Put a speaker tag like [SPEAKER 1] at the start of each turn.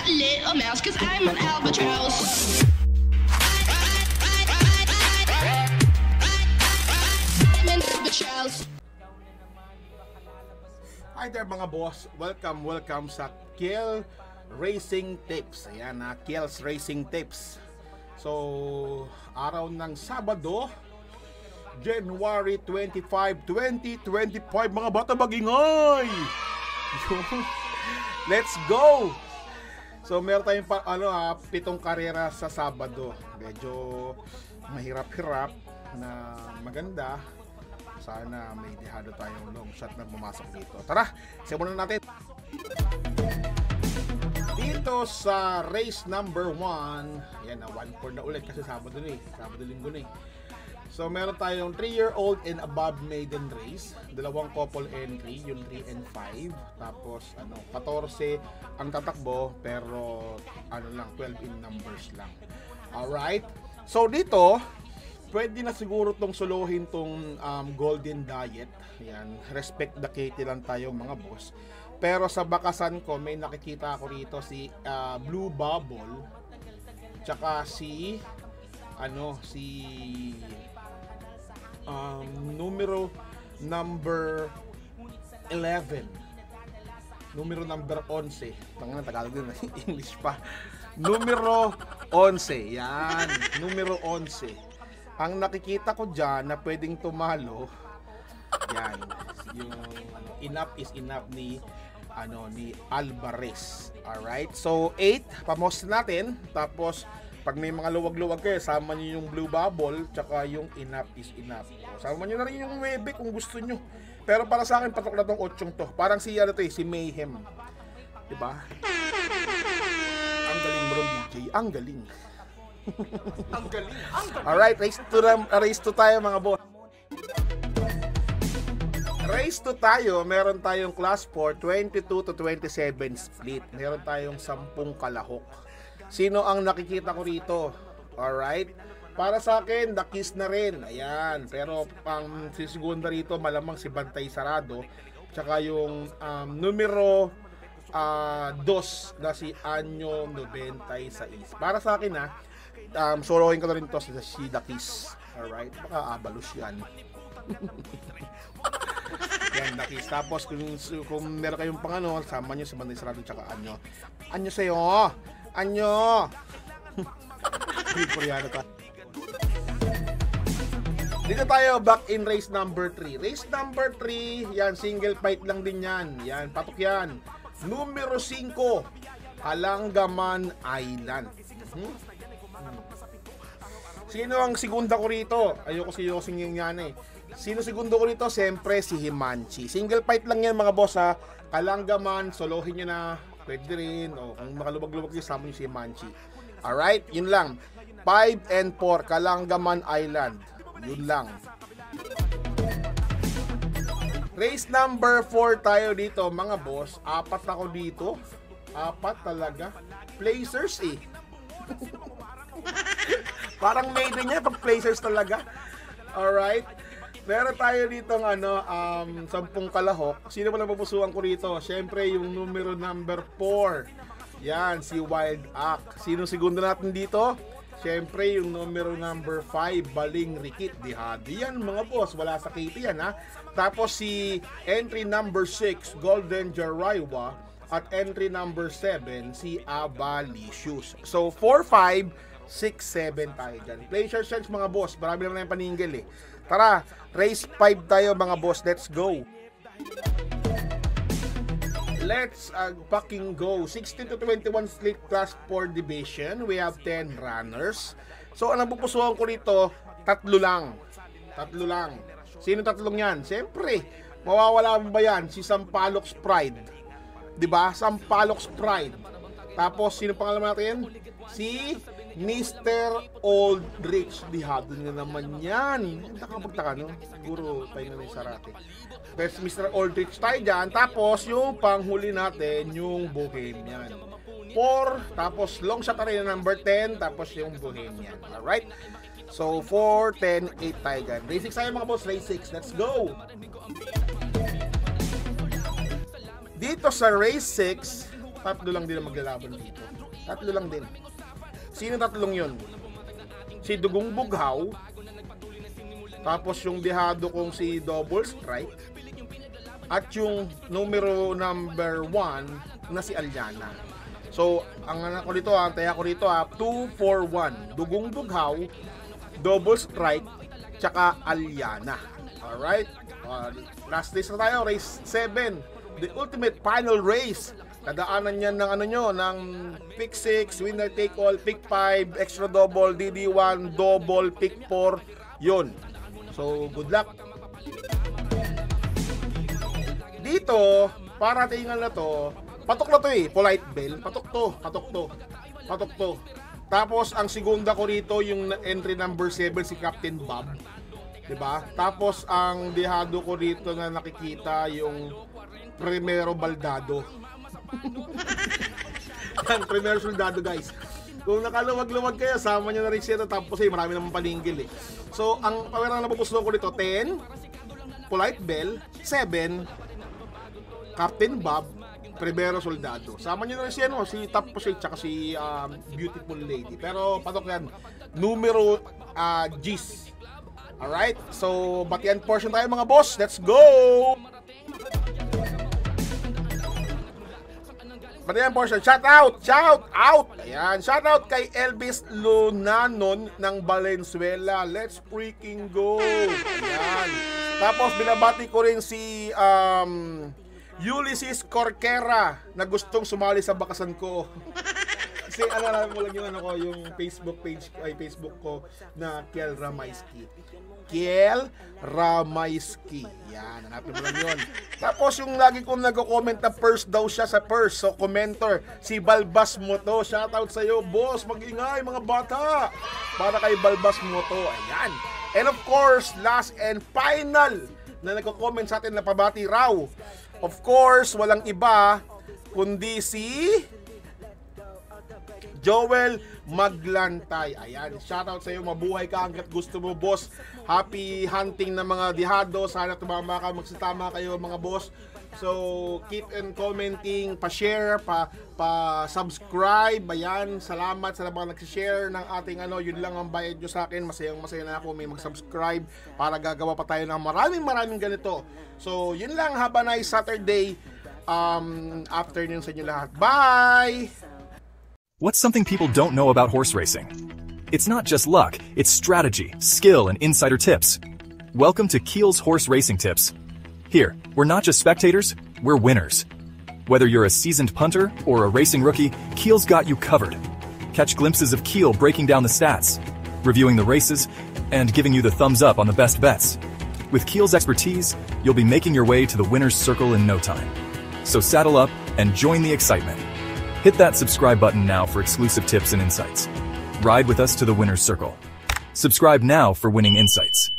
[SPEAKER 1] that little mouse, cause I'm an albatross. I'm an albatross.
[SPEAKER 2] Hi there mga boss, welcome sa Kiel Racing Tips. Ayan na, Kiel's Racing Tips. So, araw ng Sabado, January 25, 2025, mga bata magingay! Let's go! So, meron tayong 7 karera sa Sabado. Medyo mahirap-hirap na maganda. Sana may dehado tayong long shot na pumasok dito. Tara, simulan natin. Dito sa race number 1, yan na 1-4 na ulit kasi Sabado na Sabado-Linggo na. So meron tayong 3-year-old and above maiden race, dalawang couple entry, yung 3 and 5. Tapos 14 ang tatakbo pero lang 12 in numbers lang. Alright. So dito pwede na siguro tong solohin tong Golden Diet. Yan, respect the Katie lang tayo mga boss. Pero sa bakasan ko may nakikita ako rito si Blue Bubble tsaka si number 11. Numero number 11. Tangan na Tagalog din, English pa. Numero 11. Yan, numero 11. Ang nakikita ko dyan na pwedeng tumalo, yan, yung enough is enough ni Alvarez. Alright, so 8, pamos natin. Tapos pag may mga luwag-luwag kayo, sama nyo yung Blue Bubble tsaka yung enough is enough. Sama nyo na rin yung 9 kung gusto nyo. Pero para sa akin, patok na tong 8 to. Parang si si Mayhem, diba? Ang galing mo rin, DJ, ang galing. Ang galing. Alright, race to tayo mga boss. Race to tayo, meron tayong class 4, 22 to 27 split. Meron tayong 10 kalahok. Sino ang nakikita ko rito? Alright. Para sa akin, the kiss na rin. Ayan. Pero pang si segunda rito, malamang si Bantay Sarado. Tsaka yung numero 2 na si Anyo 96. Para sa akin solohin ko na rin to si The Kiss. Alright, baka abalos yan. Yan, The Kiss. Tapos kung meron kayong sama nyo si Bantay Sarado tsaka Anyo. Anyo sa'yo! Anyo! Hindi koreano to. Dito tayo, back in race number 3. Race number 3, yan, single fight lang din yan. Yan, patok yan. Numero 5, Kalangaman Island. Sino ang segunda ko rito? Ayoko siyosing yan Sino segundo ko rito? Siyempre si Himanchi. Single fight lang yan mga boss ha. Kalangaman, solohin nyo na. Pwede rin. O kung makalubag-lubag nyo, sama nyo si Himanchi. Alright, yun lang. 5 and 4, Kalangaman Island. Yun lang. Race number 4 tayo dito mga boss. 4 ako dito. 4 talaga. Placers Parang maiden niya pag placers talaga. Alright. Meron tayo dito 10 kalahok. Sino ba napupusuan ko rito? Siyempre yung numero number 4. Yan, si Wild Act. Sino segundo natin dito? Siyempre yung numero number 5, Baling Rikit. Dihadi yan mga boss. Wala sa Katie yan ha. Tapos si entry number 6, Golden Jaraywa. At entry number 7, si Abalicious. So 4, 5, 6, 7 tayo dyan. Pleasure search mga boss. Marami naman na yung paningil Tara, race 5 tayo mga boss. Let's go. Let's fucking go. 16 to 21 split class 4 division. We have 10 runners. So ang napupusuan ko rito, 3 lang. 3 lang. Sino 3 yan? Siyempre, mawawala mo ba yan? Si Sampaloc Pride. Diba? Sampaloc Pride. Tapos, sino pangalan natin? Si Mr. Aldrich. Dihado na naman yan. Nakapagtaka, no? Siguro tayo na yung sarate. Pero Mr. Aldrich tayo dyan. Tapos, yung panghuli natin, yung Bohemian. 4, tapos long shot na rin number 10, tapos yung Bohemian. Alright? So, 4, 10, 8 tayo dyan. Race 6 tayo mga boss. Race 6. Let's go! Dito sa race 6, tatlo lang din ang maglalaban dito. Tatlo lang din. Sino tatlong yun? Si Dugong Bughaw, tapos yung dehado kong si Double Strike, at yung number 1 na si Alyana. So, ang anak ko dito, antaya ko dito 2-4-1. Dugong Bughaw, Double Strike, tsaka Alyana. Alright? Last race na tayo, race 7. The ultimate final race. Dadaanan yan ng ng pick 6, winner take all, pick 5, extra double, DD1, double, pick 4. Yun. So, good luck. Dito, para tingnan na to, patok na to Polite Bell. Patok to. Tapos, ang segunda ko rito, yung entry number 7, si Captain Bob. Diba? Tapos, ang dehado ko rito na nakikita, yung Primero Baldado. Ang Primero Soldado, guys. Kung nakaluwag-luwag kayo, sama nyo na rin siya. Tapos marami naman palinggil So, ang pawera na napupuslong ko dito, 10, Polite Bell, 7, Captain Bob, Primero Soldado. Sama nyo na rin siya, si Top Posay, tsaka si Beautiful Lady. Pero, patok yan, numero G's. Alright? So, batian portion tayo mga boss. Let's go! Batian portion. Shout out! Ayan, shout out kay Elvis Lunanon ng Valenzuela. Let's freaking go! Ayan. Tapos, binabati ko rin si Ulysses Corquera na gustong sumali sa bakasan ko. Kasi alam mo lang yung Facebook page, Facebook ko na Kiel Ramayski. Yan, hanapin mo lang yun. Tapos yung lagi kong nag-comment na first daw siya sa first. So, commenter, si Balbas Moto. Shoutout sa'yo, boss. Mag-ingay, mga bata. Para kay Balbas Moto. Ayan. And of course, last and final na nagko-comment sa atin na pabati raw. Of course, walang iba kundi si Joel Maglantay. Ayan, shoutout sa iyo. Mabuhay ka hanggat gusto mo, boss. Happy hunting na mga dihado. Sana tumama ka, magsitama kayo mga boss. So, keep on commenting, pa-share, pa-subscribe. Ayan, salamat sa mga nag-share ng ating yun lang ang bayad nyo sa akin. Masayang-masaya na ako may mag-subscribe para gagawa pa tayo ng maraming ganito. So, yun lang. Have a nice Saturday. Afternoon sa inyo lahat. Bye!
[SPEAKER 3] What's something people don't know about horse racing? It's not just luck, it's strategy, skill, and insider tips. Welcome to Kiel's Horse Racing Tips. Here, we're not just spectators, we're winners. Whether you're a seasoned punter or a racing rookie, Kiel's got you covered. Catch glimpses of Kiel breaking down the stats, reviewing the races, and giving you the thumbs up on the best bets. With Kiel's expertise, you'll be making your way to the winner's circle in no time. So saddle up and join the excitement. Hit that subscribe button now for exclusive tips and insights. Ride with us to the winner's circle. Subscribe now for winning insights.